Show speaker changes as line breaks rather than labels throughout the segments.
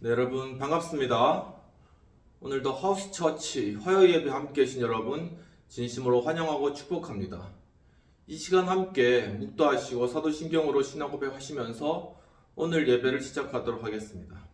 네, 여러분 반갑습니다. 오늘도 하우스처치 화요 예배 함께 하신 여러분 진심으로 환영하고 축복합니다. 이 시간 함께 묵도하시고 사도신경으로 신앙고백 하시면서 오늘 예배를 시작하도록 하겠습니다.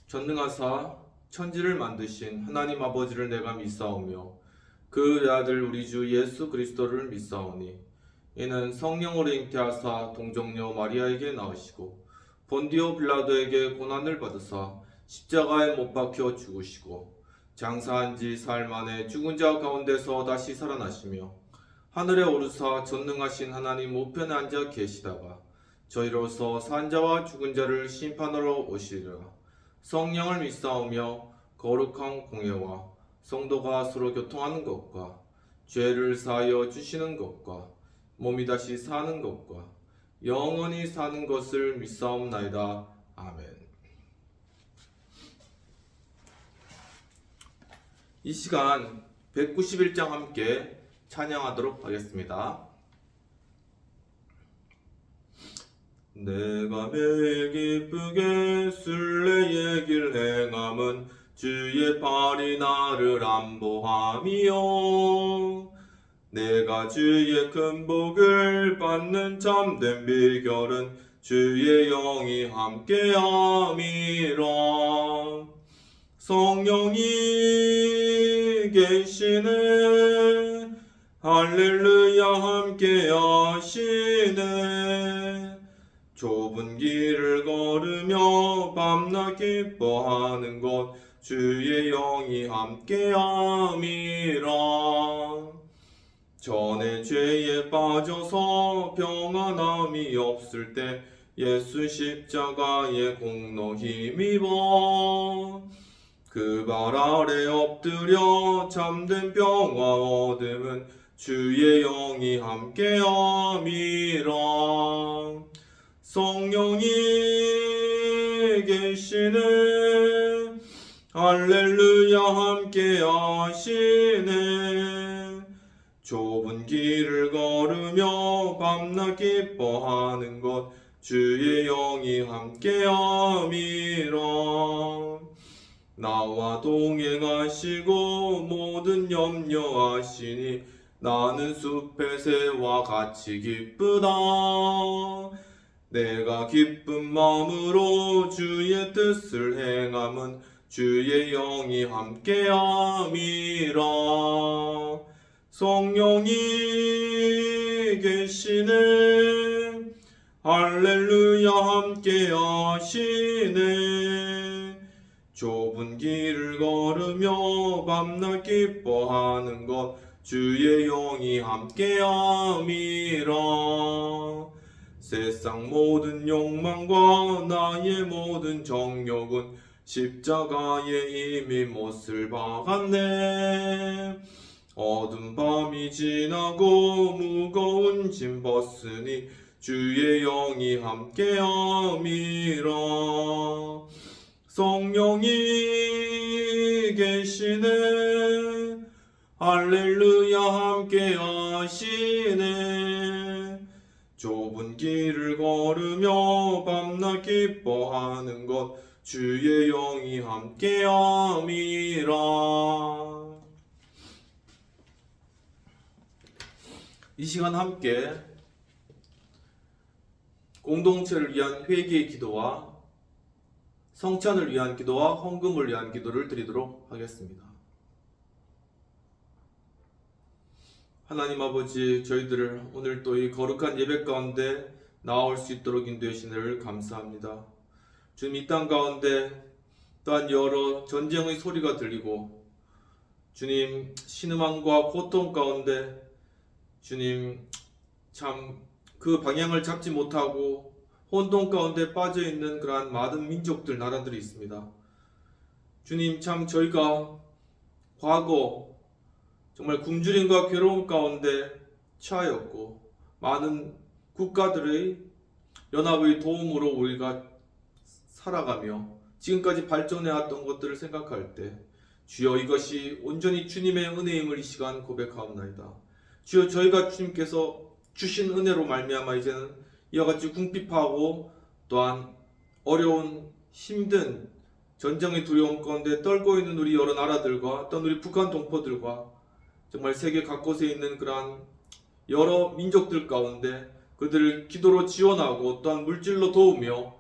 전능하사 천지를 만드신 하나님 아버지를 내가 믿사오며 그 아들 우리 주 예수 그리스도를 믿사오니 이는 성령으로 잉태하사 동정녀 마리아에게 낳으시고 본디오 빌라도에게 고난을 받으사 십자가에 못 박혀 죽으시고 장사한 지 사흘 만에 죽은 자 가운데서 다시 살아나시며 하늘에 오르사 전능하신 하나님 우편에 앉아 계시다가 저희로서 산 자와 죽은 자를 심판하러 오시리라. 성령을 믿사오며 거룩한 공예와 성도가 서로 교통하는 것과 죄를 사하여 주시는 것과 몸이 다시 사는 것과 영원히 사는 것을 믿사옵나이다. 아멘. 이 시간 191장 함께 찬양하도록 하겠습니다. 내가 매일 기쁘게 순례의 길 행함은 주의 팔이 나를 안보함이요 내가 주의 큰 복을 받는 참된 비결은 주의 영이 함께함이라. 성령이 계시네 할렐루야 함께하시네. 좁은 길을 걸으며 밤낮 기뻐하는 것 주의 영이 함께함이라. 전에 죄에 빠져서 평안함이 없을 때 예수 십자가의 공로 힘입어 그 발 아래 엎드려 참된 평화 얻음은 주의 영이 함께함이라. 성령이 계시네 할렐루야 함께하시네. 좁은 길을 걸으며 밤낮 기뻐하는 것 주의 영이 함께함이라. 나와 동행하시고 모든 염려하시니 나는 숲의 새와 같이 기쁘다. 내가 기쁜 마음으로 주의 뜻을 행함은 주의 영이 함께함이라. 성령이 계시네 할렐루야 함께하시네. 좁은 길을 걸으며 밤낮 기뻐하는 것 주의 영이 함께함이라. 세상 모든 욕망과 나의 모든 정욕은 십자가에 이미 못을 박았네. 어두운 밤이 지나고 무거운 짐 벗으니 주의 영이 함께함이라. 성령이 계시네 할렐루야 함께하시네. 좁은 길을 걸으며 밤낮 기뻐하는 것 주의 영이 함께함이라. 이 시간 함께 공동체를 위한 회개의 기도와 성찬을 위한 기도와 헌금을 위한 기도를 드리도록 하겠습니다. 하나님 아버지, 저희들을 오늘 또 이 거룩한 예배 가운데 나올 수 있도록 인도해 주시기를 감사합니다. 주님, 이 땅 가운데 또한 여러 전쟁의 소리가 들리고 주님, 신음함과 고통 가운데 주님 참 그 방향을 잡지 못하고 혼돈 가운데 빠져있는 그러한 많은 민족들, 나라들이 있습니다. 주님, 참 저희가 과거 정말 굶주림과 괴로움 가운데 처하였고 많은 국가들의 연합의 도움으로 우리가 살아가며 지금까지 발전해왔던 것들을 생각할 때 주여 이것이 온전히 주님의 은혜임을 이 시간 고백하옵나이다. 주여 저희가 주님께서 주신 은혜로 말미암아 이제는 이와 같이 궁핍하고 또한 어려운 힘든 전쟁의 두려움 가운데 떨고 있는 우리 여러 나라들과 또한 우리 북한 동포들과 정말 세계 각곳에 있는 그러한 여러 민족들 가운데 그들을 기도로 지원하고 또한 물질로 도우며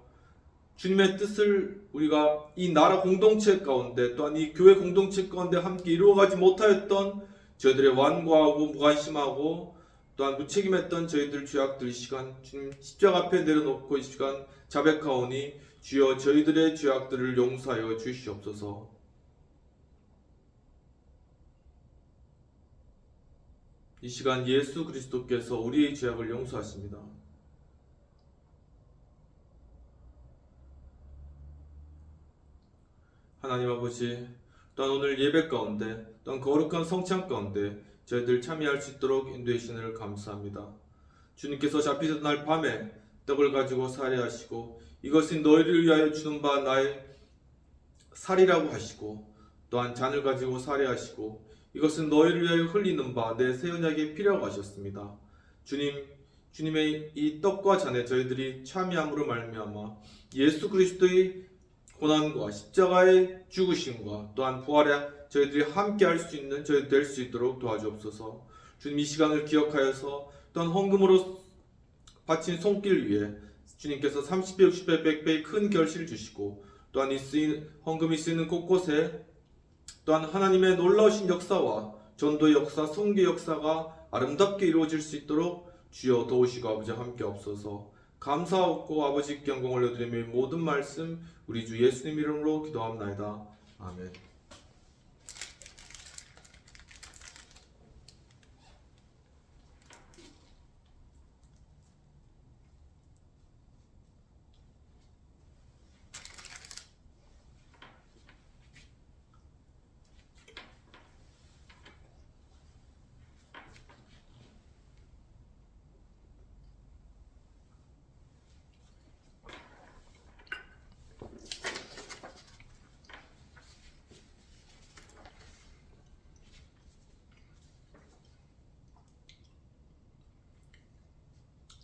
주님의 뜻을 우리가 이 나라 공동체 가운데 또한 이 교회 공동체 가운데 함께 이루어가지 못하였던 저희들의 완고하고 무관심하고 또한 무책임했던 저희들 죄악들 이 시간 주님 십자가 앞에 내려놓고 이 시간 자백하오니 주여 저희들의 죄악들을 용서하여 주시옵소서. 이 시간 예수 그리스도께서 우리의 죄악을 용서하십니다. 하나님 아버지, 또한 오늘 예배 가운데 또한 거룩한 성찬 가운데 저희들 참여할 수 있도록 인도해 주시느를 감사합니다. 주님께서 잡히던 날 밤에 떡을 가지고 살해하시고 이것이 너희를 위하여 주는 바 나의 살이라고 하시고 또한 잔을 가지고 살해하시고 이것은 너희를 위하여 흘리는 바 내 새 언약의 피라고 하셨습니다. 주님의 이 떡과 잔에 저희들이 참여함으로 말미암아 예수 그리스도의 고난과 십자가의 죽으심과 또한 부활에 저희들이 함께 할 수 있는 저희 될 수 있도록 도와주옵소서. 주님 이 시간을 기억하여서 또한 헌금으로 바친 손길 위에 주님께서 30배, 60배, 100배의 큰 결실을 주시고 또한 이 헌금이 쓰이는 곳곳에 또한 하나님의 놀라우신 역사와 전도의 역사, 성교의 역사가 아름답게 이루어질 수 있도록 주여 도우시고 아버지 함께 없어서 감사하고 아버지께 영광 올려드리며 모든 말씀 우리 주 예수님 이름으로 기도합나이다. 아멘.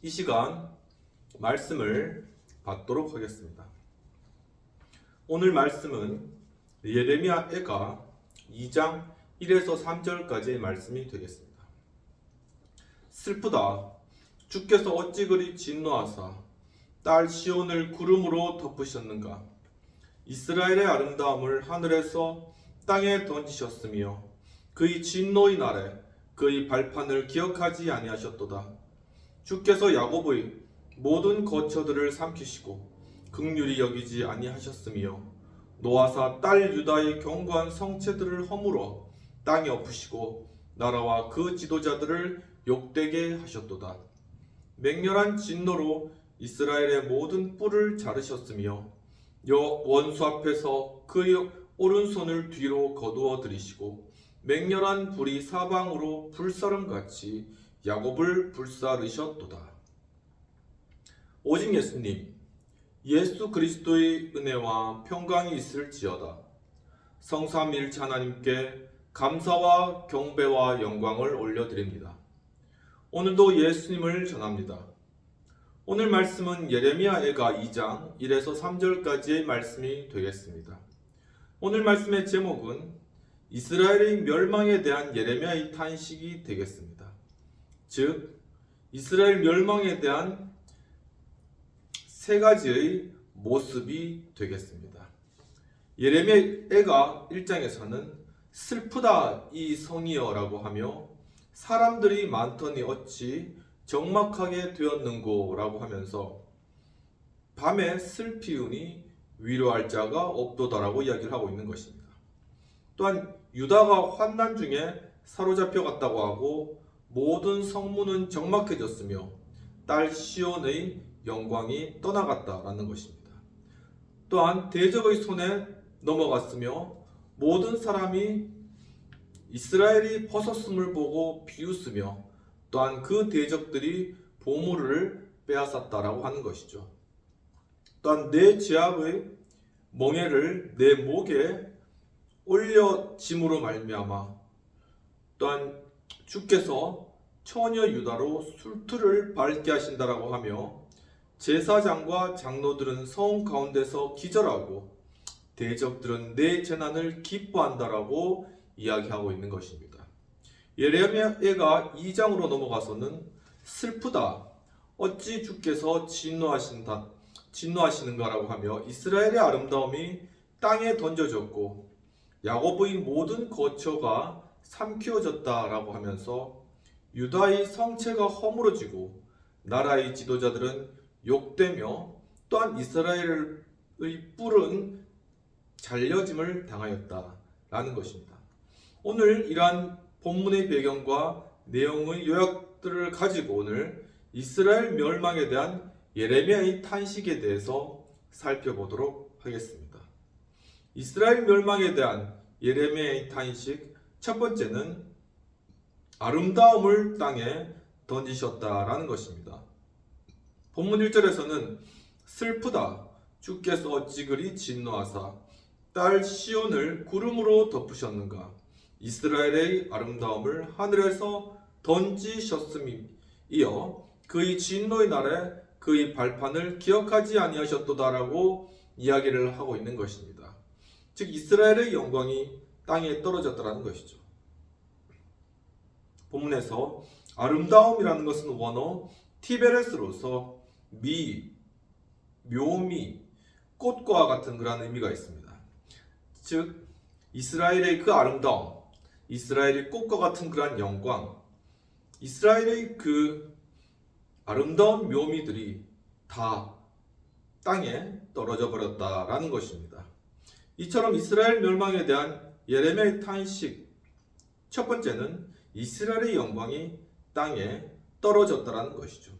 이 시간 말씀을 받도록 하겠습니다. 오늘 말씀은 예레미야 애가 2장 1에서 3절까지의 말씀이 되겠습니다. 슬프다. 주께서 어찌 그리 진노하사 딸 시온을 구름으로 덮으셨는가. 이스라엘의 아름다움을 하늘에서 땅에 던지셨으며 그의 진노의 날에 그의 발판을 기억하지 아니하셨도다. 주께서 야곱의 모든 거처들을 삼키시고 긍휼히 여기지 아니하셨으며 노아사 딸 유다의 견고한 성체들을 허물어 땅에 엎으시고 나라와 그 지도자들을 욕되게 하셨도다. 맹렬한 진노로 이스라엘의 모든 뿔을 자르셨으며 원수 앞에서 그의 오른손을 뒤로 거두어 들이시고 맹렬한 불이 사방으로 불사름같이 야곱을 불사르셨도다. 오직 예수님, 예수 그리스도의 은혜와 평강이 있을지어다. 성삼일체 하나님께 감사와 경배와 영광을 올려드립니다. 오늘도 예수님을 전합니다. 오늘 말씀은 예레미야 애가 2장 1에서 3절까지의 말씀이 되겠습니다. 오늘 말씀의 제목은 이스라엘의 멸망에 대한 예레미야의 탄식이 되겠습니다. 즉 이스라엘 멸망에 대한 세 가지의 모습이 되겠습니다. 예레미야 애가 1장에서는 슬프다 이 성이여 라고 하며 사람들이 많더니 어찌 적막하게 되었는고 라고 하면서 밤에 슬피우니 위로할 자가 없도다 라고 이야기를 하고 있는 것입니다. 또한 유다가 환난 중에 사로잡혀 갔다고 하고 모든 성문은 적막해졌으며 딸 시온의 영광이 떠나갔다라는 것입니다. 또한 대적의 손에 넘어갔으며 모든 사람이 이스라엘이 벗었음을 보고 비웃으며 또한 그 대적들이 보물을 빼앗았다라고 하는 것이죠. 또한 내 죄악의 멍에를 내 목에 올려짐으로 말미암아 또한 주께서 처녀 유다로 술틀을 밝게 하신다라고 하며 제사장과 장로들은 성 가운데서 기절하고 대적들은 내 재난을 기뻐한다라고 이야기하고 있는 것입니다. 예레미야가 2장으로 넘어가서는 슬프다. 어찌 주께서 진노하시는가라고 하며 이스라엘의 아름다움이 땅에 던져졌고 야곱의 모든 거처가 삼키워졌다라고 하면서 유다의 성체가 허물어지고 나라의 지도자들은 욕되며 또한 이스라엘의 뿔은 잘려짐을 당하였다라는 것입니다. 오늘 이러한 본문의 배경과 내용의 요약들을 가지고 오늘 이스라엘 멸망에 대한 예레미야의 탄식에 대해서 살펴보도록 하겠습니다. 이스라엘 멸망에 대한 예레미야의 탄식, 첫 번째는 아름다움을 땅에 던지셨다라는 것입니다. 본문 1절에서는 슬프다. 주께서 어찌 그리 진노하사 딸 시온을 구름으로 덮으셨는가. 이스라엘의 아름다움을 하늘에서 던지셨음이 이어 그의 진노의 날에 그의 발판을 기억하지 아니하셨도다라고 이야기를 하고 있는 것입니다. 즉 이스라엘의 영광이 땅에 떨어졌다라는 것이죠. 본문에서 아름다움이라는 것은 원어 티베레스로서 묘미, 꽃과 같은 그런 의미가 있습니다. 즉 이스라엘의 그 아름다움, 이스라엘의 꽃과 같은 그러한 영광, 이스라엘의 그 아름다운 묘미들이 다 땅에 떨어져 버렸다라는 것입니다. 이처럼 이스라엘 멸망에 대한 예레미야의 탄식, 첫 번째는 이스라엘의 영광이 땅에 떨어졌다라는 것이죠.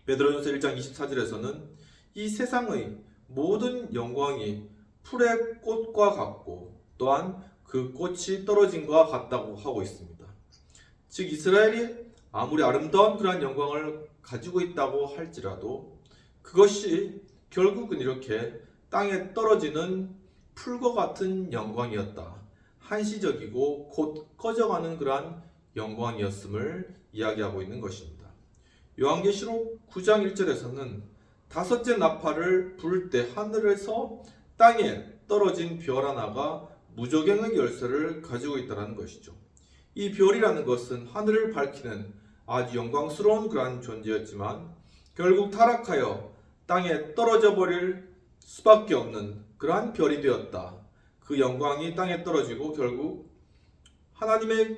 베드로전서 1장 24절에서는 이 세상의 모든 영광이 풀의 꽃과 같고 또한 그 꽃이 떨어진과 같다고 하고 있습니다. 즉 이스라엘이 아무리 아름다운 그러한 영광을 가지고 있다고 할지라도 그것이 결국은 이렇게 땅에 떨어지는 풀과 같은 영광이었다. 한시적이고 곧 꺼져가는 그러한 영광이었음을 이야기하고 있는 것입니다. 요한계시록 9장 1절에서는 다섯째 나팔을 불 때 하늘에서 땅에 떨어진 별 하나가 무저갱의 열쇠를 가지고 있다는 것이죠. 이 별이라는 것은 하늘을 밝히는 아주 영광스러운 그러한 존재였지만 결국 타락하여 땅에 떨어져 버릴 수밖에 없는 그러한 별이 되었다. 그 영광이 땅에 떨어지고 결국 하나님의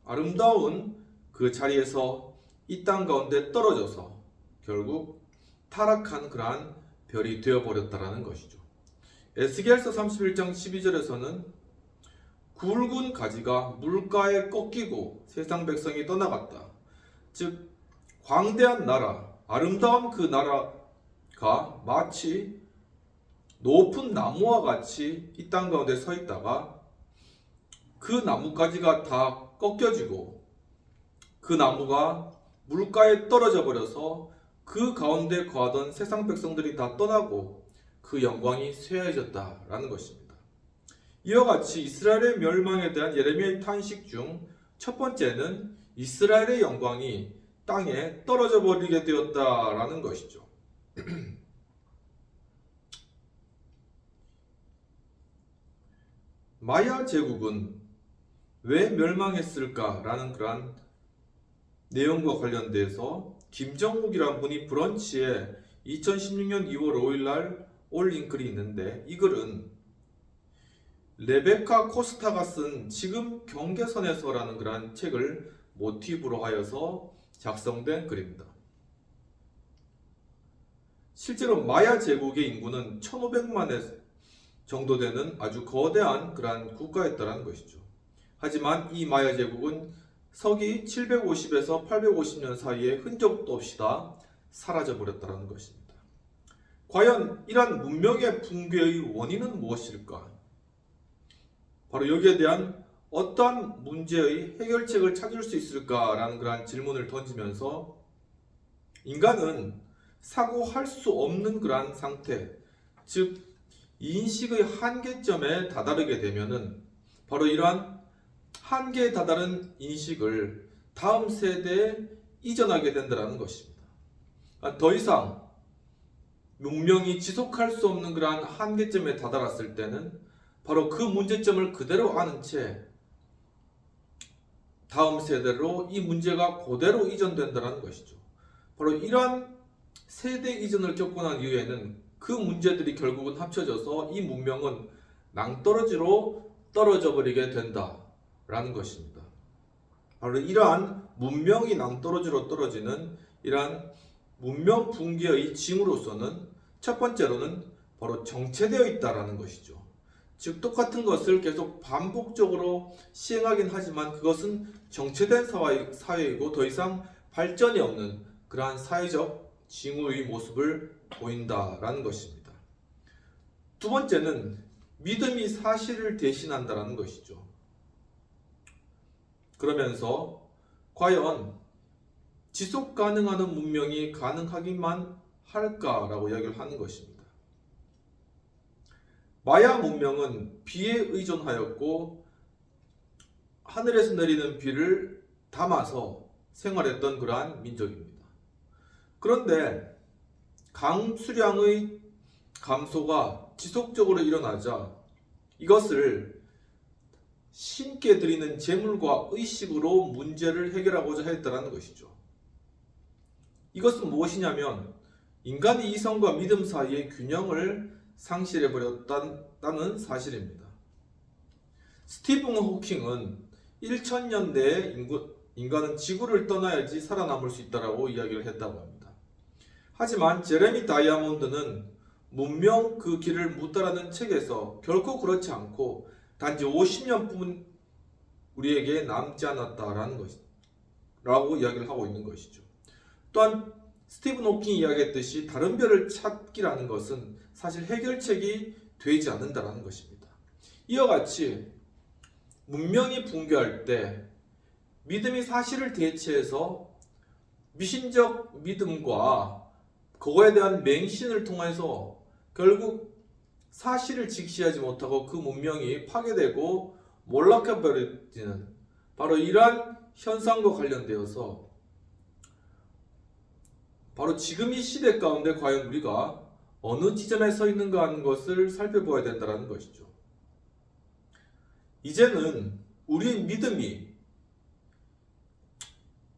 아름다운 그 자리에서 이 땅 가운데 떨어져서 결국 타락한 그러한 별이 되어버렸다라는 것이죠. 에스겔서 31장 12절에서는 굵은 가지가 물가에 꺾이고 세상 백성이 떠나갔다. 즉 광대한 나라, 아름다운 그 나라가 마치 높은 나무와 같이 이 땅 가운데 서 있다가 그 나뭇가지가 다 꺾여지고 그 나무가 물가에 떨어져 버려서 그 가운데 거하던 세상 백성들이 다 떠나고 그 영광이 쇠해졌다라는 것입니다. 이와 같이 이스라엘의 멸망에 대한 예레미야의 탄식 중 첫 번째는 이스라엘의 영광이 땅에 떨어져 버리게 되었다라는 것이죠. 마야 제국은 왜 멸망했을까라는 그러한 내용과 관련돼서 김정욱이라는 분이 브런치에 2016년 2월 5일 날 올린 글이 있는데 이 글은 레베카 코스타가 쓴 지금 경계선에서라는 그러한 책을 모티브로 하여서 작성된 글입니다. 실제로 마야 제국의 인구는 1500만 정도 되는 아주 거대한 그러한 국가였다는 것이죠. 하지만 이 마야 제국은 서기 750에서 850년 사이에 흔적도 없이 다 사라져 버렸다는 것입니다. 과연 이러한 문명의 붕괴의 원인은 무엇일까? 바로 여기에 대한 어떠한 문제의 해결책을 찾을 수 있을까라는 그러한 질문을 던지면서 인간은 사고할 수 없는 그러한 상태, 즉 인식의 한계점에 다다르게 되면은 바로 이러한 한계에 다다른 인식을 다음 세대에 이전하게 된다는 것입니다. 더 이상 문명이 지속할 수 없는 그러한 한계점에 다다랐을 때는 바로 그 문제점을 그대로 아는 채 다음 세대로 이 문제가 그대로 이전된다는 것이죠. 바로 이러한 세대 이전을 겪고 난 이후에는 그 문제들이 결국은 합쳐져서 이 문명은 낭떠러지로 떨어져 버리게 된다라는 것입니다. 바로 이러한 문명이 낭떠러지로 떨어지는 이러한 문명 붕괴의 징후로서는 첫 번째로는 바로 정체되어 있다라는 것이죠. 즉 똑같은 것을 계속 반복적으로 시행하긴 하지만 그것은 정체된 사회이고 더 이상 발전이 없는 그러한 사회적 징후의 모습을 보인다라는 것입니다. 두 번째는 믿음이 사실을 대신한다라는 것이죠. 그러면서 과연 지속 가능한 문명이 가능하기만 할까라고 이야기를 하는 것입니다. 마야 문명은 비에 의존하였고 하늘에서 내리는 비를 담아서 생활했던 그러한 민족입니다. 그런데 강수량의 감소가 지속적으로 일어나자 이것을 신께 드리는 제물과 의식으로 문제를 해결하고자 했다는 것이죠. 이것은 무엇이냐면 인간의 이성과 믿음 사이의 균형을 상실해버렸다는 사실입니다. 스티븐 호킹은 1000년대에 인간은 지구를 떠나야지 살아남을 수 있다고 이야기를 했다고 합니다. 하지만 제레미 다이아몬드는 문명 그 길을 묻다라는 책에서 결코 그렇지 않고 단지 50년뿐 우리에게 남지 않았다라는 것이라고 이야기를 하고 있는 것이죠. 또한 스티븐 호킹이 이야기했듯이 다른 별을 찾기라는 것은 사실 해결책이 되지 않는다라는 것입니다. 이와 같이 문명이 붕괴할 때 믿음이 사실을 대체해서 미신적 믿음과 그거에 대한 맹신을 통해서 결국 사실을 직시하지 못하고 그 문명이 파괴되고 몰락해버리는 바로 이러한 현상과 관련되어서 바로 지금 이 시대 가운데 과연 우리가 어느 지점에 서 있는가 하는 것을 살펴보아야 된다는 것이죠. 이제는 우리의 믿음이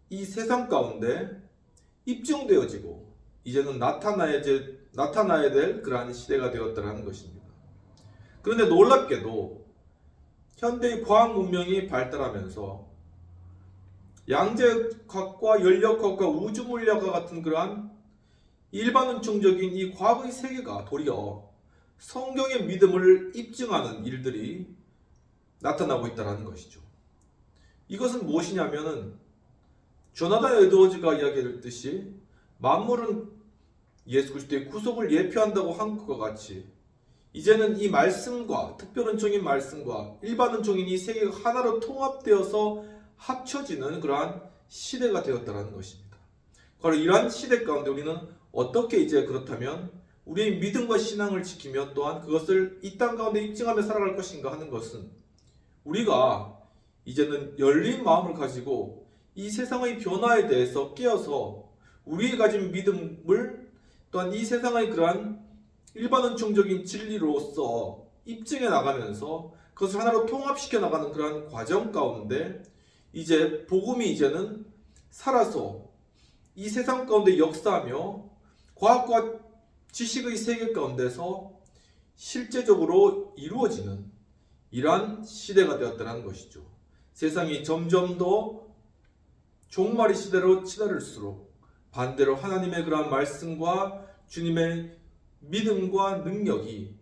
이 세상 가운데 입증되어지고 이제는 나타나야 될 그러한 시대가 되었다는 것입니다. 그런데 놀랍게도 현대의 과학 문명이 발달하면서 양자역학과 연력학과 우주물리학과 같은 그러한 일반론적인 이 과학의 세계가 도리어 성경의 믿음을 입증하는 일들이 나타나고 있다는 것이죠. 이것은 무엇이냐면은 조나단 에드워즈가 이야기했듯이 만물은 예수 그리스도의 구속을 예표한다고 한 것과 같이 이제는 이 말씀과 특별은총인 말씀과 일반은총인 이 세계가 하나로 통합되어서 합쳐지는 그러한 시대가 되었다는 것입니다. 바로 이러한 시대 가운데 우리는 어떻게 이제 그렇다면 우리의 믿음과 신앙을 지키며 또한 그것을 이 땅 가운데 입증하며 살아갈 것인가 하는 것은 우리가 이제는 열린 마음을 가지고 이 세상의 변화에 대해서 깨어서 우리가 가진 믿음을 또한 이 세상의 그러한 일반은총적인 진리로서 입증해 나가면서 그것을 하나로 통합시켜 나가는 그러한 과정 가운데 이제 복음이 이제는 살아서 이 세상 가운데 역사하며 과학과 지식의 세계 가운데서 실제적으로 이루어지는 이러한 시대가 되었다는 것이죠. 세상이 점점 더 종말의 시대로 치달을수록 반대로 하나님의 그러한 말씀과 주님의 믿음과 능력이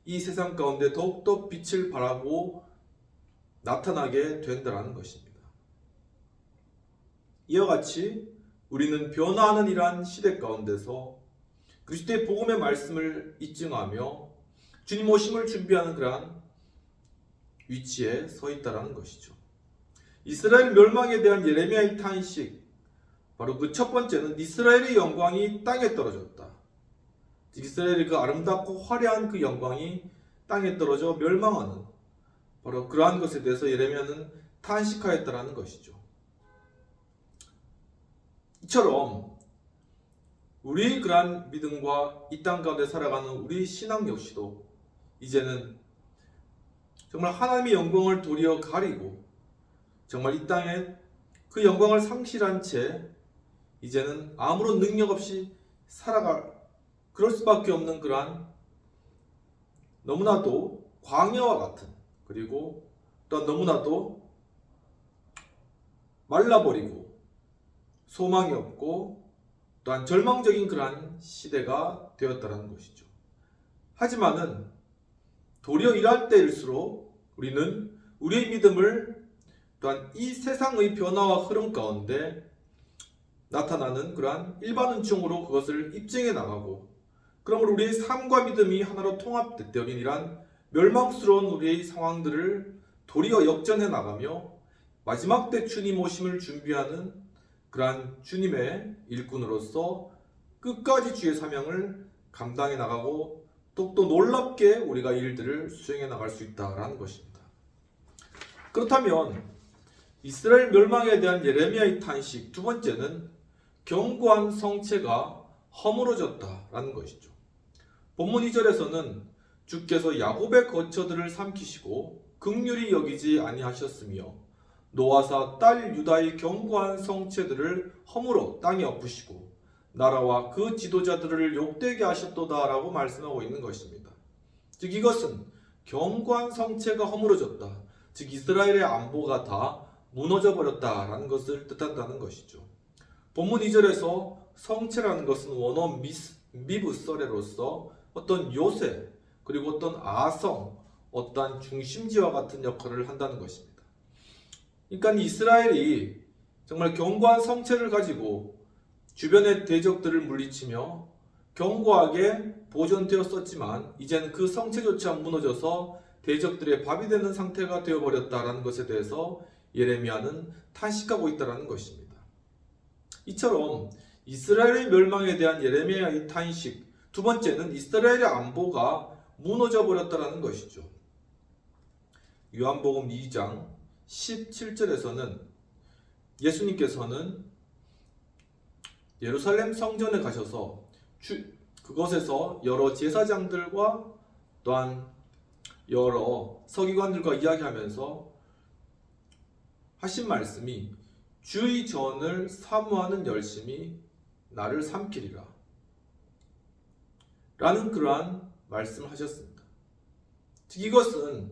이 세상 가운데 더욱더 빛을 발하고 나타나게 된다는 것입니다. 이와 같이 우리는 변화하는 이러한 시대 가운데서 그리스도의 복음의 말씀을 입증하며 주님 오심을 준비하는 그러한 위치에 서 있다는 것이죠. 이스라엘 멸망에 대한 예레미야의 탄식, 바로 그 첫 번째는 이스라엘의 영광이 땅에 떨어졌다. 이스라엘의 그 아름답고 화려한 그 영광이 땅에 떨어져 멸망하는, 바로 그러한 것에 대해서 예레미야는 탄식하였다라는 것이죠. 이처럼 우리 그러한 믿음과 이 땅 가운데 살아가는 우리 신앙 역시도 이제는 정말 하나님의 영광을 도리어 가리고 정말 이 땅에 그 영광을 상실한 채 이제는 아무런 능력 없이 살아갈, 그럴 수밖에 없는 그러한 너무나도 광야와 같은, 그리고 또 너무나도 말라버리고 소망이 없고 또한 절망적인 그러한 시대가 되었다는 것이죠. 하지만은 도리어 이럴 때일수록 우리는 우리의 믿음을 또한 이 세상의 변화와 흐름 가운데 나타나는 그러한 일반은총으로 그것을 입증해 나가고, 그러므로 우리의 삶과 믿음이 하나로 통합되어 이러한 멸망스러운 우리의 상황들을 도리어 역전해 나가며 마지막 때 주님 오심을 준비하는 그러한 주님의 일꾼으로서 끝까지 주의 사명을 감당해 나가고 또 놀랍게 우리가 일들을 수행해 나갈 수 있다라는 것입니다. 그렇다면 이스라엘 멸망에 대한 예레미야의 탄식 두 번째는 견고한 성체가 허물어졌다라는 것이죠. 본문 2절에서는 주께서 야곱의 거처들을 삼키시고 긍휼히 여기지 아니하셨으며 노아사 딸 유다의 견고한 성체들을 허물어 땅에 엎으시고 나라와 그 지도자들을 욕되게 하셨도다라고 말씀하고 있는 것입니다. 즉 이것은 견고한 성체가 허물어졌다, 즉 이스라엘의 안보가 다 무너져 버렸다라는 것을 뜻한다는 것이죠. 본문 2절에서 성체라는 것은 원어 미브서레로서 어떤 요새 그리고 어떤 아성, 어떤 중심지와 같은 역할을 한다는 것입니다. 그러니까 이스라엘이 정말 견고한 성체를 가지고 주변의 대적들을 물리치며 견고하게 보존되었었지만 이제는 그 성체조차 무너져서 대적들의 밥이 되는 상태가 되어버렸다는 것에 대해서 예레미야는 탄식하고 있다는 것입니다. 이처럼 이스라엘의 멸망에 대한 예레미야의 탄식 두 번째는 이스라엘의 안보가 무너져 버렸다는 것이죠. 요한복음 2장 17절에서는 예수님께서는 예루살렘 성전에 가셔서 그것에서 여러 제사장들과 또한 여러 서기관들과 이야기하면서 하신 말씀이 주의 전을 사모하는 열심이 나를 삼키리라 라는 그러한 말씀을 하셨습니다. 즉 이것은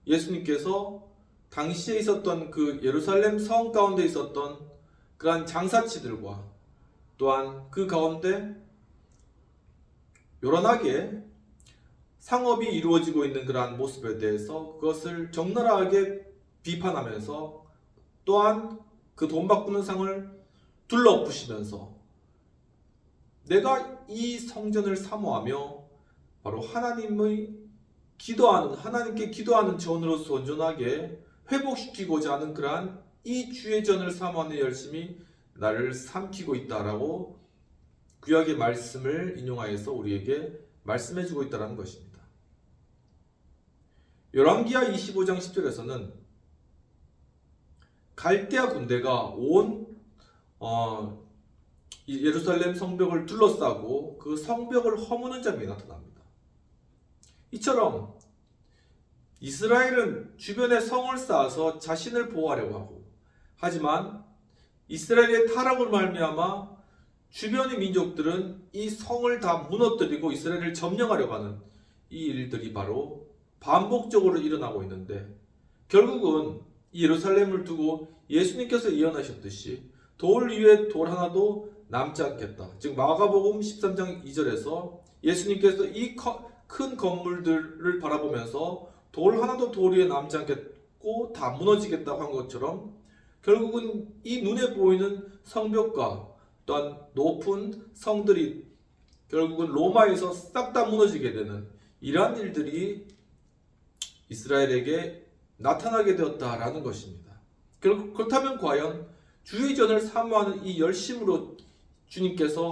예수님께서 당시에 있었던 그 예루살렘 성 가운데 있었던 그러한 장사치들과 또한 그 가운데 요란하게 상업이 이루어지고 있는 그러한 모습에 대해서 그것을 적나라하게 비판하면서 또한 그 돈 바꾸는 상을 둘러엎으시면서 내가 이 성전을 사모하며 바로 하나님께 기도하는 전으로서 온전하게 회복시키고자 하는 그러한 이 주의 전을 사모하는 열심이 나를 삼키고 있다라고 구약의 말씀을 인용하여서 우리에게 말씀해주고 있다는 것입니다. 열왕기하 25장 10절에서는 갈대아 군대가 온 예루살렘 성벽을 둘러싸고 그 성벽을 허무는 장면이 나타납니다. 이처럼 이스라엘은 주변에 성을 쌓아서 자신을 보호하려고 하고, 하지만 이스라엘의 타락으로 말미암아 주변의 민족들은 이 성을 다 무너뜨리고 이스라엘을 점령하려고 하는 이 일들이 바로 반복적으로 일어나고 있는데, 결국은 이 예루살렘을 두고 예수님께서 예언하셨듯이 돌 위에 돌 하나도 남지 않겠다. 즉 마가복음 13장 2절에서 예수님께서 이 큰 건물들을 바라보면서 돌 하나도 돌 위에 남지 않겠고 다 무너지겠다고 한 것처럼 결국은 이 눈에 보이는 성벽과 또한 높은 성들이 결국은 로마에서 싹 다 무너지게 되는 이러한 일들이 이스라엘에게 나타나게 되었다라는 것입니다. 그렇다면 과연 주의 전을 사모하는 이 열심으로 주님께서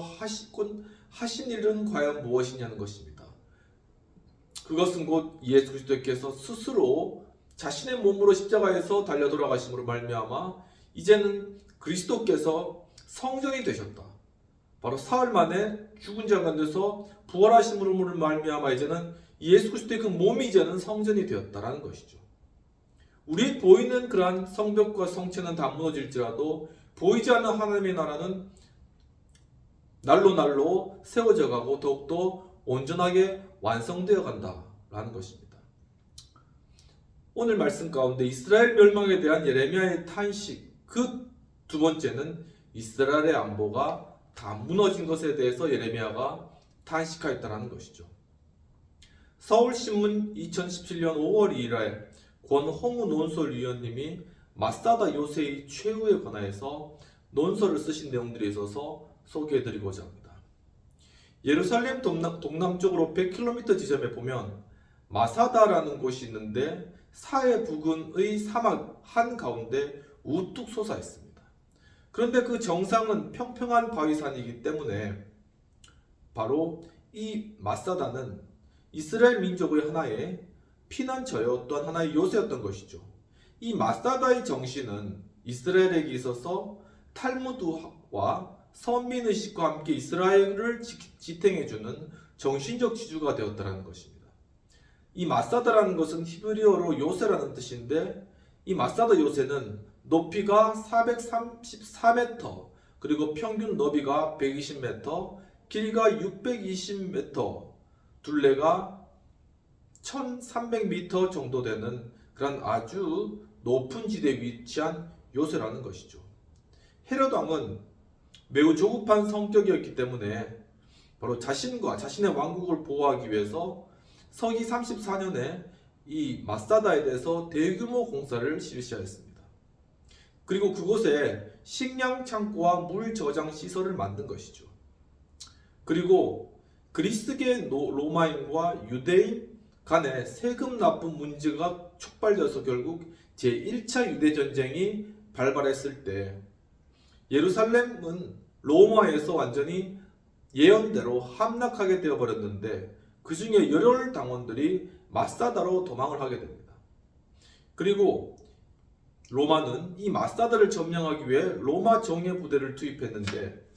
하신 일은 과연 무엇이냐는 것입니다. 그것은 곧 예수 그리스도께서 스스로 자신의 몸으로 십자가에서 달려 돌아가심으로 말미암아 이제는 그리스도께서 성전이 되셨다. 바로 사흘 만에 죽은 자 가운데서 부활하심으로 말미암아 이제는 예수 그리스도의 그 몸이 이제는 성전이 되었다라는 것이죠. 우리 보이는 그러한 성벽과 성체는 다 무너질지라도 보이지 않는 하나님의 나라는 날로 날로 세워져 가고 더욱더 온전하게 완성되어 간다라는 것입니다. 오늘 말씀 가운데 이스라엘 멸망에 대한 예레미야의 탄식, 그 두 번째는 이스라엘의 안보가 다 무너진 것에 대해서 예레미야가 탄식하였다는 것이죠. 서울신문 2017년 5월 2일에 권홍우 논설위원님이 마사다 요새의 최후에 관하여서 논설을 쓰신 내용들이 있어서 소개해드리고자 합니다. 예루살렘 동남쪽으로 100km 지점에 보면 마사다라는 곳이 있는데 사해 부근의 사막 한가운데 우뚝 솟아 있습니다. 그런데 그 정상은 평평한 바위산이기 때문에 바로 이 마사다는 이스라엘 민족의 하나의 피난처요 또한 하나의 요새였던 것이죠. 이 마사다의 정신은 이스라엘에게 있어서 탈무드와 선민의식과 함께 이스라엘을 지탱해주는 정신적 지주가 되었다는 것입니다. 이 마사다라는 것은 히브리어로 요새라는 뜻인데 이 마사다 요새는 높이가 434m 그리고 평균 너비가 120m 길이가 620m 둘레가 1300m 정도 되는 그런 아주 높은 지대에 위치한 요새라는 것이죠. 헤롯 왕은 매우 조급한 성격이었기 때문에 바로 자신과 자신의 왕국을 보호하기 위해서 서기 34년에 이 마사다에 대해서 대규모 공사를 실시하였습니다. 그리고 그곳에 식량 창고와 물 저장 시설을 만든 것이죠. 그리고 그리스계 로마인과 유대인 간의 세금 납부 문제가 촉발되어서 결국 제1차 유대전쟁이 발발했을 때 예루살렘은 로마에서 완전히 예언대로 함락하게 되어버렸는데 그 중에 열혈 당원들이 마사다로 도망을 하게 됩니다. 그리고 로마는 이 마사다를 점령하기 위해 로마 정예 부대를 투입했는데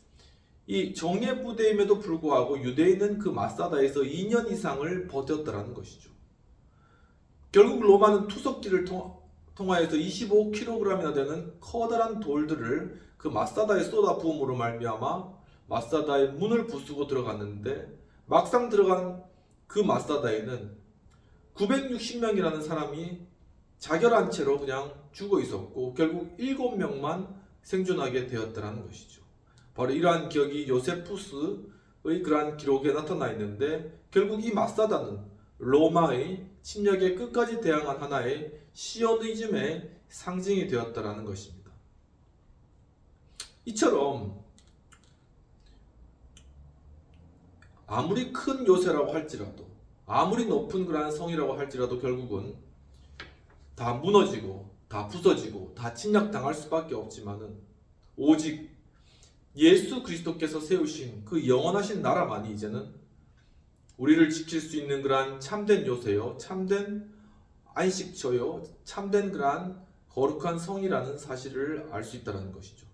이 정예 부대임에도 불구하고 유대인은 그 마사다에서 2년 이상을 버텼다는 것이죠. 결국 로마는 투석기를 통하여서 25kg이나 되는 커다란 돌들을 그 마사다에 쏟아 부음으로 말미암아 마사다의 문을 부수고 들어갔는데 막상 들어간 그 마사다에는 960명이라는 사람이 자결한 채로 그냥 죽어 있었고 결국 7명만 생존하게 되었다는 것이죠. 바로 이러한 기억이 요세푸스의 그러한 기록에 나타나 있는데 결국 이 마사다는 로마의 침략에 끝까지 대항한 하나의 시오니즘의 상징이 되었다는 것입니다. 이처럼 아무리 큰 요새라고 할지라도 아무리 높은 그러한 성이라고 할지라도 결국은 다 무너지고 다 부서지고 다 침략당할 수밖에 없지만은 오직 예수 그리스도께서 세우신 그 영원하신 나라만이 이제는 우리를 지킬 수 있는 그러한 참된 요새요, 참된 안식처요, 참된 그러한 거룩한 성이라는 사실을 알 수 있다는 것이죠.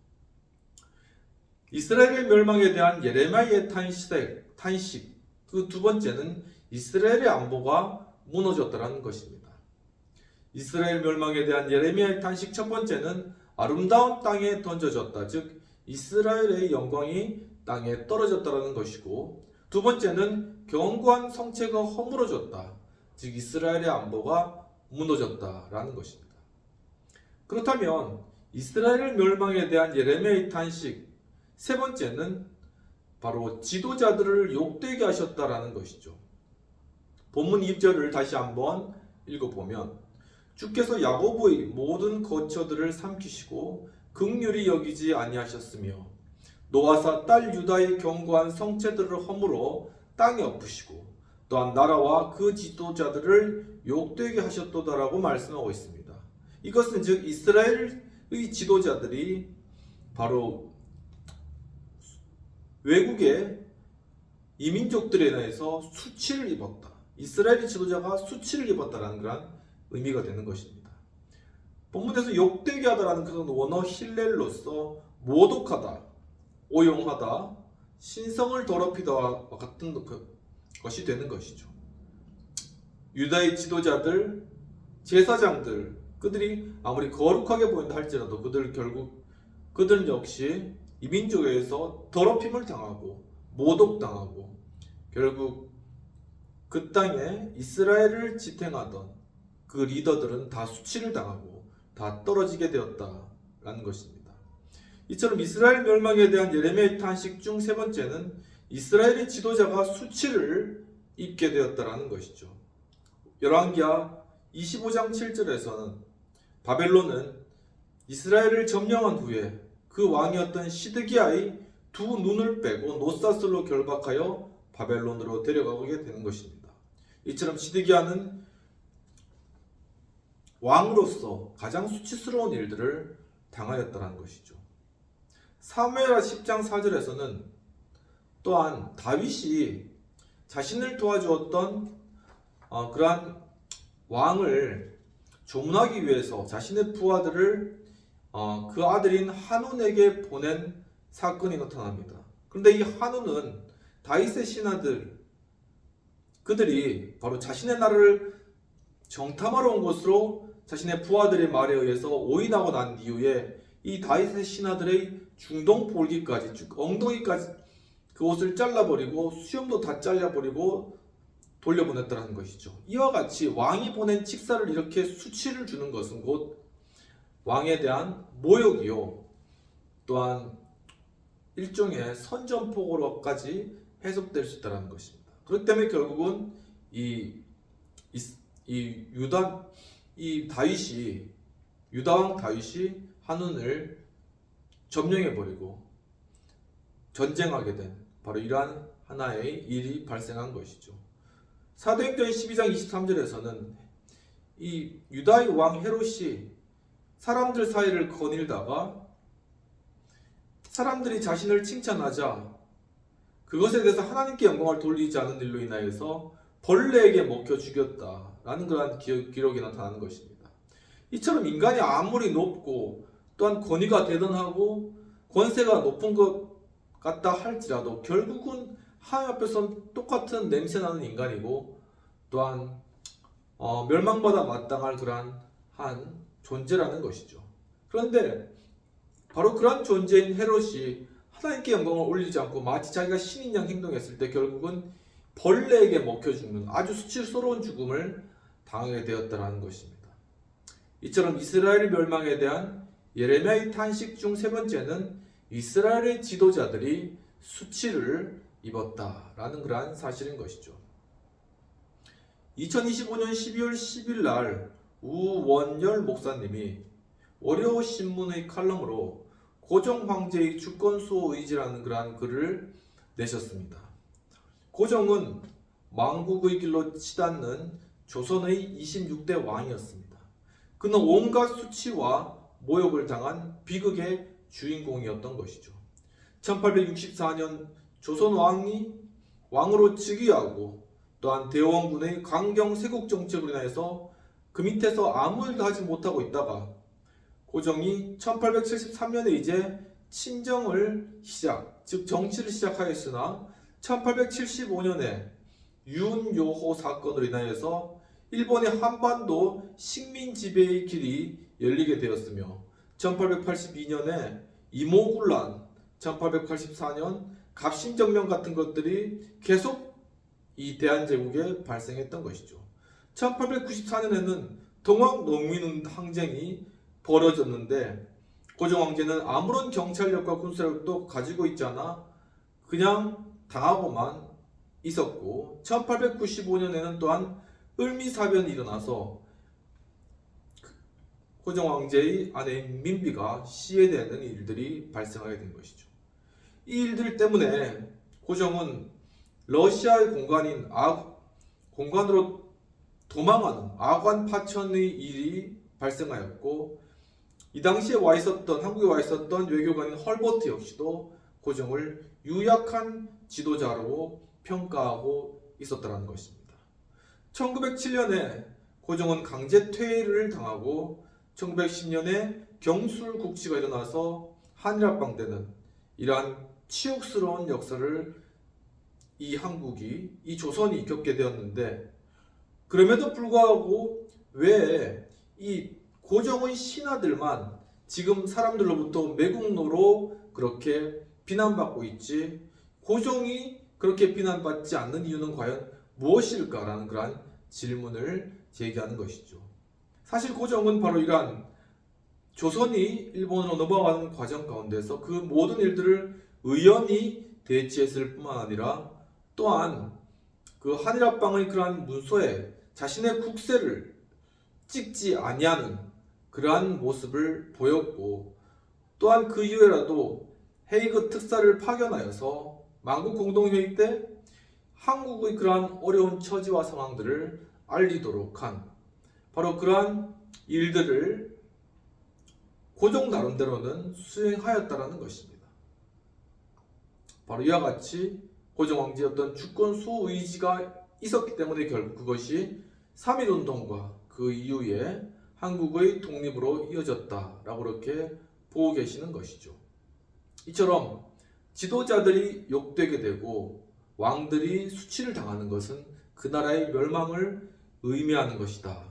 이스라엘의 멸망에 대한 예레미야의 탄식 그 두 번째는 이스라엘의 안보가 무너졌다는 것입니다. 이스라엘 멸망에 대한 예레미야의 탄식 첫 번째는 아름다운 땅에 던져졌다, 즉 이스라엘의 영광이 땅에 떨어졌다는 것이고 두 번째는 견고한 성체가 허물어졌다, 즉 이스라엘의 안보가 무너졌다라는 것입니다. 그렇다면 이스라엘 멸망에 대한 예레미야의 탄식 세 번째는 바로 지도자들을 욕되게 하셨다라는 것이죠. 본문 2절을 다시 한번 읽어보면 주께서 야고보의 모든 거처들을 삼키시고 긍휼히 여기지 아니하셨으며 노아사 딸 유다의 견고한 성체들을 허물어 땅에 엎으시고 또한 나라와 그 지도자들을 욕되게 하셨도다라고 말씀하고 있습니다. 이것은 즉 이스라엘의 지도자들이 바로 외국의 이민족들에 의해서 수치를 입었다. 이스라엘의 지도자가 수치를 입었다라는 그런 의미가 되는 것입니다. 본문에서 욕되게 하다라는 그런 원어 힐렐로서 모독하다, 오용하다, 신성을 더럽히다와 같은 것이 되는 것이죠. 유다의 지도자들, 제사장들, 그들이 아무리 거룩하게 보인다 할지라도 그들 역시 이민족에 의해서 더럽힘을 당하고 모독당하고 결국 그 땅에 이스라엘을 지탱하던 그 리더들은 다 수치를 당하고 다 떨어지게 되었다라는 것입니다. 이처럼 이스라엘 멸망에 대한 예레미야의 탄식 중 세 번째는 이스라엘의 지도자가 수치를 입게 되었다라는 것이죠. 열왕기하 25장 7절에서는 바벨론은 이스라엘을 점령한 후에 그 왕이었던 시드기야의 두 눈을 빼고 노사슬로 결박하여 바벨론으로 데려가게 되는 것입니다. 이처럼 시드기야는 왕으로서 가장 수치스러운 일들을 당하였다는 것이죠. 사무엘하 10장 4절에서는 또한 다윗이 자신을 도와주었던 그러한 왕을 조문하기 위해서 자신의 부하들을 그 아들인 한운에게 보낸 사건이 나타납니다. 그런데 이 한운은 다윗의 신하들, 그들이 바로 자신의 나라를 정탐하러 온 것으로 자신의 부하들의 말에 의해서 오인하고 난 이후에 이 다윗의 신하들의 중동 볼기까지 쭉 엉덩이까지 그 옷을 잘라버리고 수염도 다 잘라버리고 돌려보냈다는 것이죠. 이와 같이 왕이 보낸 직사를 이렇게 수치를 주는 것은 곧 왕에 대한 모욕이요, 또한 일종의 선전포고로까지 해석될 수 있다는 것입니다. 그렇기 때문에 결국은 유다왕 다윗이 한운을 점령해버리고 전쟁하게 된 바로 이러한 하나의 일이 발생한 것이죠. 사도행전 12장 23절에서는 이 유다의 왕 헤롯이 사람들 사이를 거닐다가 사람들이 자신을 칭찬하자 그것에 대해서 하나님께 영광을 돌리지 않은 일로 인하여서 벌레에게 먹혀 죽였다라는 그러한 기록이 나타나는 것입니다. 이처럼 인간이 아무리 높고 또한 권위가 대단하고 권세가 높은 것 같다 할지라도 결국은 하나님 앞에서는 똑같은 냄새나는 인간이고 또한 멸망받아 마땅할 그러한 한 존재라는 것이죠. 그런데 바로 그러한 존재인 헤롯이 하나님께 영광을 올리지 않고 마치 자기가 신인 양 행동했을 때 결국은 벌레에게 먹혀 죽는 아주 수치스러운 죽음을 당하게 되었다는 것입니다. 이처럼 이스라엘 멸망에 대한 예레미야의 탄식 중 세 번째는 이스라엘의 지도자들이 수치를 입었다라는 그러한 사실인 것이죠. 2025년 12월 10일 날 우원열 목사님이 월요 신문의 칼럼으로 고종 황제의 주권 수호 의지라는 그러한 글을 내셨습니다. 고종은 망국의 길로 치닫는 조선의 26대 왕이었습니다. 그는 온갖 수치와 모욕을 당한 비극의 주인공이었던 것이죠. 1864년 조선 왕으로 즉위하고 또한 대원군의 강경 세국 정책으로 인해서 그 밑에서 아무 일도 하지 못하고 있다가 고종이 1873년에 이제 친정을 즉 정치를 시작하였으나 1875년에 윤요호 사건으로 인하여서 일본의 한반도 식민 지배의 길이 열리게 되었으며 1882년에 이모군란, 1884년 갑신정명 같은 것들이 계속 이 대한제국에 발생했던 것이죠. 1894년에는 동학농민 항쟁이 벌어졌는데 고종 황제는 아무런 경찰력과 군사력도 가지고 있지 않아 그냥 당하고만 있었고 1895년에는 또한 을미사변이 일어나서 고종 황제의 아내인 민비가 시해되는 일들이 발생하게 된 것이죠. 이 일들 때문에 고종은 러시아의 공간으로 도망하는 아관 파천의 일이 발생하였고 이 당시에 와 있었던 한국에 와 있었던 외교관인 헐버트 역시도 고종을 유약한 지도자로 평가하고 있었다는 것입니다. 1907년에 고종은 강제 퇴위를 당하고 1910년에 경술국치가 일어나서 한일합방되는 이러한 치욕스러운 역사를 이 조선이 겪게 되었는데, 그럼에도 불구하고 왜 이 고종의 신하들만 지금 사람들로부터 매국노로 그렇게 비난받고 있지, 고종이 그렇게 비난받지 않는 이유는 과연 무엇일까라는 그러한 질문을 제기하는 것이죠. 사실 고종은 바로 이러한 조선이 일본으로 넘어가는 과정 가운데서 그 모든 일들을 의연히 대치했을 뿐만 아니라 또한 그 한일합방의 그러한 문서에 자신의 국세를 찍지 아니하는 그러한 모습을 보였고, 또한 그 이후에라도 헤이그 특사를 파견하여서 만국 공동회의 때 한국의 그러한 어려운 처지와 상황들을 알리도록 한 바로 그러한 일들을 고종 나름대로는 수행하였다라는 것입니다. 바로 이와 같이 고종 황제의 어떤 주권 수호 의지가 있었기 때문에 결국 그것이 3.1운동과 그 이후에 한국의 독립으로 이어졌다라고 그렇게 보고 계시는 것이죠. 이처럼 지도자들이 욕되게 되고 왕들이 수치를 당하는 것은 그 나라의 멸망을 의미하는 것이다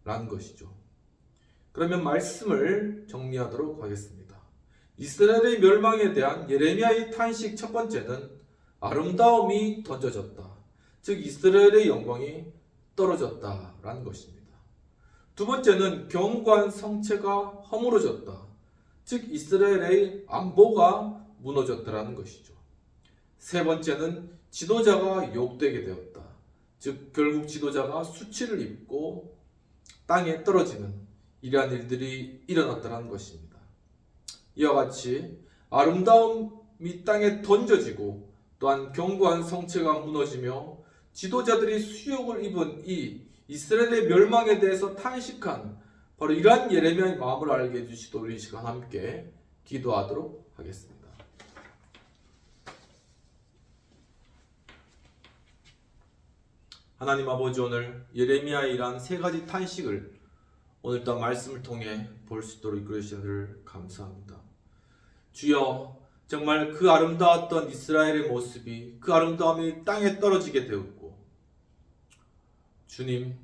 라는 것이죠. 그러면 말씀을 정리하도록 하겠습니다. 이스라엘의 멸망에 대한 예레미야의 탄식 첫 번째는 아름다움이 던져졌다. 즉 이스라엘의 영광이 떨어졌다라는 것입니다. 두 번째는 경관 성체가 허물어졌다. 즉 이스라엘의 안보가 무너졌다라는 것이죠. 세 번째는 지도자가 욕되게 되었다. 즉 결국 지도자가 수치를 입고 땅에 떨어지는 이러한 일들이 일어났다는 것입니다. 이와 같이 아름다움이 땅에 던져지고 또한 견고한 성체가 무너지며 지도자들이 수욕을 입은 이 이스라엘의 멸망에 대해서 탄식한 바로 이러한 예레미야의 마음을 알게 해주시도록 우리 시간 함께 기도하도록 하겠습니다. 하나님 아버지, 오늘 예레미야의 이러한 세 가지 탄식을 오늘 또 말씀을 통해 볼 수 있도록 이끌어 주시기를 감사합니다. 주여, 정말 그 아름다웠던 이스라엘의 모습이 그 아름다움이 땅에 떨어지게 되었고, 주님,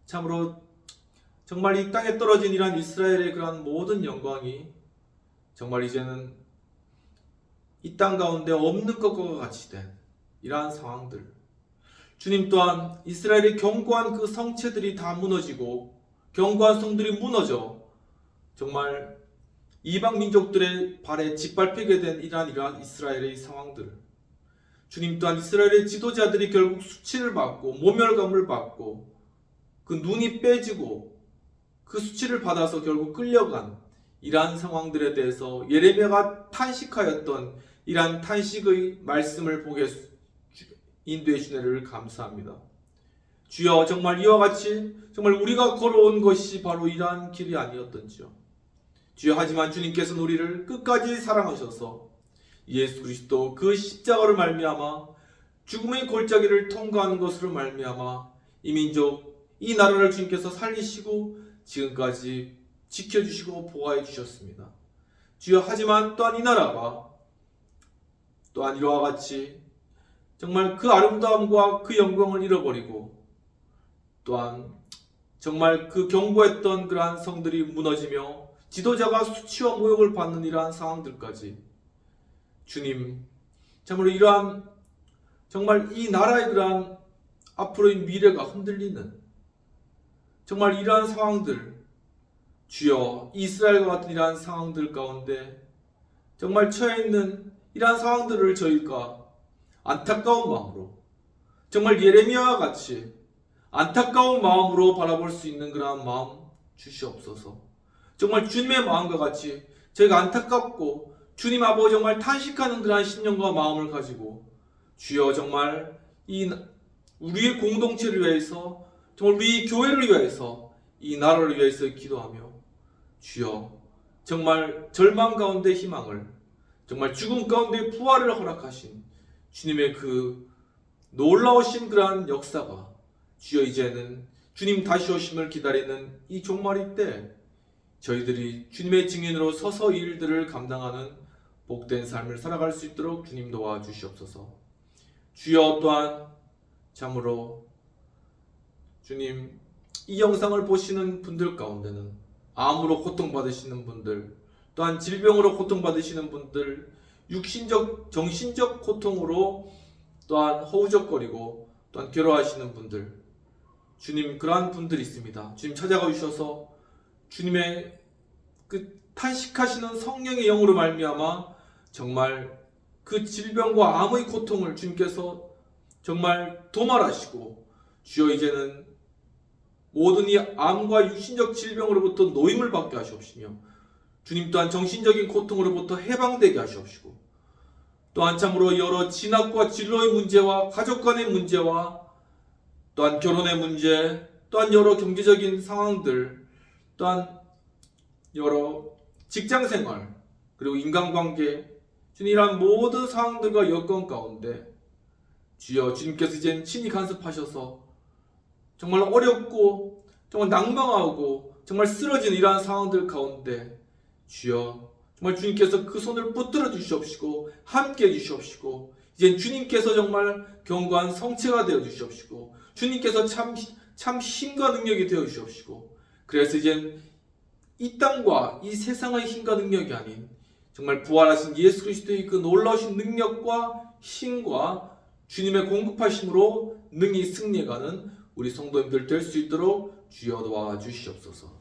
참으로 정말 이 땅에 떨어진 이러한 이스라엘의 그러한 모든 영광이 정말 이제는 이 땅 가운데 없는 것과 같이 된 이러한 상황들, 주님 또한 이스라엘의 견고한 그 성체들이 다 무너지고 견고한 성들이 무너져 정말 이방 민족들의 발에 짓밟히게 된 이러한 이스라엘의 상황들, 주님 또한 이스라엘의 지도자들이 결국 수치를 받고 모멸감을 받고 그 눈이 빼지고 그 수치를 받아서 결국 끌려간 이러한 상황들에 대해서 예레미야가 탄식하였던 이러한 탄식의 말씀을 보게 인도해 주시기를 감사합니다. 주여, 정말 이와 같이 정말 우리가 걸어온 것이 바로 이러한 길이 아니었던지요. 주여, 하지만 주님께서는 우리를 끝까지 사랑하셔서 예수 그리스도 그 십자가를 말미암아 죽음의 골짜기를 통과하는 것으로 말미암아 이 민족, 이 나라를 주님께서 살리시고 지금까지 지켜주시고 보호해 주셨습니다. 주여, 하지만 또한 이 나라가 또한 이와 같이 정말 그 아름다움과 그 영광을 잃어버리고 또한 정말 그 견고했던 그러한 성들이 무너지며 지도자가 수치와 모욕을 받는 이러한 상황들까지, 주님, 참으로 이러한 정말 이 나라의 그러한 앞으로의 미래가 흔들리는 정말 이러한 상황들, 주여, 이스라엘과 같은 이러한 상황들 가운데 정말 처해 있는 이러한 상황들을 저희가 안타까운 마음으로, 정말 예레미야와 같이 안타까운 마음으로 바라볼 수 있는 그러한 마음 주시옵소서. 정말 주님의 마음과 같이 저희가 안타깝고 주님 아버지 정말 탄식하는 그러한 심령과 마음을 가지고 주여, 정말 이 우리의 공동체를 위해서, 정말 우리 교회를 위해서, 이 나라를 위해서 기도하며 주여, 정말 절망 가운데 희망을, 정말 죽음 가운데 부활을 허락하신 주님의 그 놀라우신 그러한 역사가 주여 이제는 주님 다시 오심을 기다리는 이 종말이 때 저희들이 주님의 증인으로 서서 이 일들을 감당하는 복된 삶을 살아갈 수 있도록 주님 도와주시옵소서. 주여 또한 참으로 주님 이 영상을 보시는 분들 가운데는 암으로 고통받으시는 분들, 또한 질병으로 고통받으시는 분들, 육신적, 정신적 고통으로 또한 허우적거리고 또한 괴로워하시는 분들, 주님 그러한 분들이 있습니다. 주님 찾아가 주셔서 주님의 그 탄식하시는 성령의 영으로 말미암아 정말 그 질병과 암의 고통을 주님께서 정말 도말하시고 주여 이제는 모든 이 암과 육신적 질병으로부터 노임을 받게 하시옵시며 주님 또한 정신적인 고통으로부터 해방되게 하시옵시고 또한 참으로 여러 진학과 진로의 문제와 가족 간의 문제와 또한 결혼의 문제, 또한 여러 경제적인 상황들, 또한 여러 직장생활, 그리고 인간관계, 주님 이러한 모든 상황들과 여건 가운데 주여 주님께서 이제 친히 간섭하셔서 정말 어렵고 정말 낭망하고 정말 쓰러지는 이러한 상황들 가운데 주여 정말 주님께서 그 손을 붙들어 주시옵시고 함께 해 주시옵시고 이제 주님께서 정말 견고한 성체가 되어 주시옵시고 주님께서 참 힘과 능력이 되어 주시옵시고 그래서 이제 이 땅과 이 세상의 힘과 능력이 아닌 정말 부활하신 예수 그리스도의 그 놀라우신 능력과 힘과 주님의 공급하심으로 능히 승리해가는 우리 성도님들 될 수 있도록 주여 도와주시옵소서.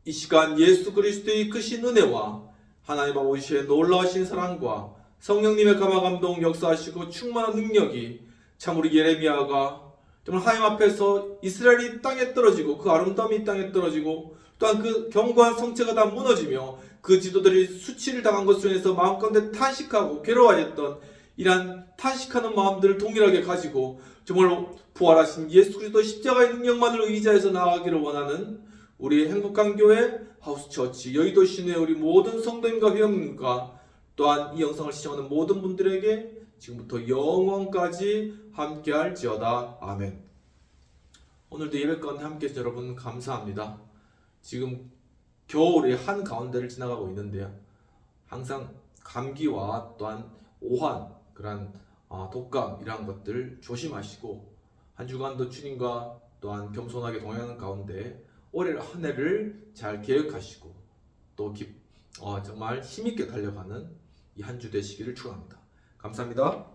이 시간 예수 그리스도의 크신 은혜와 하나님 아버지의 놀라우신 사랑과 성령님의 감화감동 역사하시고 충만한 능력이 참으로 예레미야가 정말 하나님 앞에서 이스라엘이 땅에 떨어지고 그 아름다움이 땅에 떨어지고 또한 그 견고한 성체가 다 무너지며 그 지도들이 수치를 당한 것으로 인해서 마음 가운데 탄식하고 괴로워했던 이러한 탄식하는 마음들을 동일하게 가지고 정말 부활하신 예수 그리스도 십자가의 능력만을 의지해서 나아가기를 원하는 우리 행복한 교회 하우스처치 여의도 시내 우리 모든 성도님과 회원님과 또한 이 영상을 시청하는 모든 분들에게 지금부터 영원까지 함께할지어다. 아멘. 오늘도 예배 가운데 함께해 주신 여러분 감사합니다. 지금 겨울의 한가운데를 지나가고 있는데요. 항상 감기와 또한 오한, 그런 독감 이러한 것들 조심하시고 한 주간도 주님과 또한 겸손하게 동행하는 가운데 올해 한 해를 잘 계획하시고 또 정말 힘있게 달려가는 이 한 주 되시기를 축원합니다. 감사합니다.